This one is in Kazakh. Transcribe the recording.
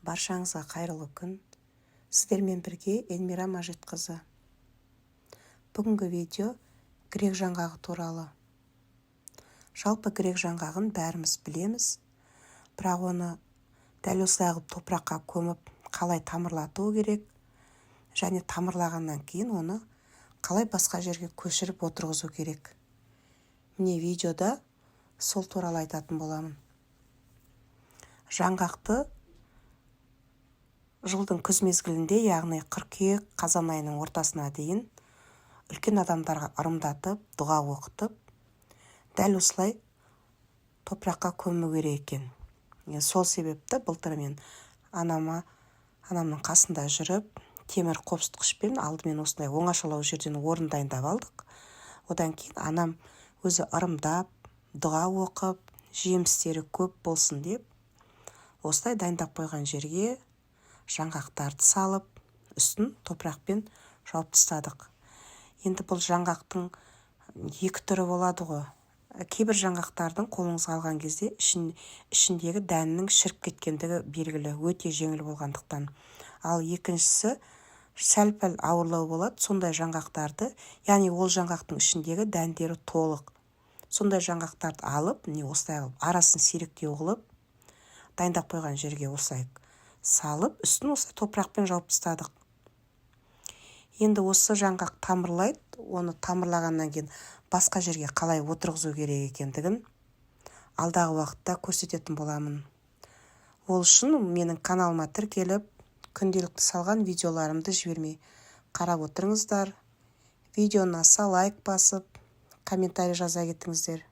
Баршаңызға қайырлы күн. Сіздермен бірге Эльмира Мажитқызы. Бүгінгі видео грек жаңғағы туралы. Жалпы грек жаңғағын бәріміз білеміз, бірақ оны дәл осылай қылып топыраққа көміп қалай тамырлату керек, және тамырлағаннан кейін оны қалай басқа жерге көшіріп отырғызу керек. Міне видеода сол туралы айтатын боламын. Жаңғақты жылдың күз мезгілінде, яғни қыркүйек, қазан айының ортасына дейін үлкен адамдарға ырымдатып, дұға оқытып, дәл осылай топыраққа көму керек екен. Сол себепті былтыр мен анамның қасында жүріп, темір қопсытқышпен алдымен осындай оңашалау жерден орын дайындап алдық. Одан кейін анам өзі ырымдап, дұға оқып, жемістері көп болсын деп, осылай дайындап қойған жерге жаңғақтарды салып, үстін топырақпен жауып тастадық. Енді бұл жаңғақтың екі түрі болады ғой. Кейбір жаңғақтардың қолыңызға алған кезде ішіндегі дәнінің шіріп кеткендігі белгілі, өте жеңіл болғандықтан. Ал екіншісі сәл-пәл ауырлау болады. Сондай жаңғақтарды, яғни ол жаңғақтың ішіндегі дәндері толық. Сондай жаңғақтарды алып, осылай алып, арасын сиректеу қылып, дайындап қойған жерге осылай салып, үстін осылай топырақпен жауып тастадық. Енді осы жаңғақ тамырлайды, оны тамырлағаннан кейін басқа жерге қалай отырғызу керек екендігін алдағы уақытта көрсететін боламын. Ол үшін менің каналыма тіркеліп, күнделікті салған видеоларымды жібермей қарап отырыңыздар. Видеоны аса лайк басып, комментарий жаза кетіңіздер.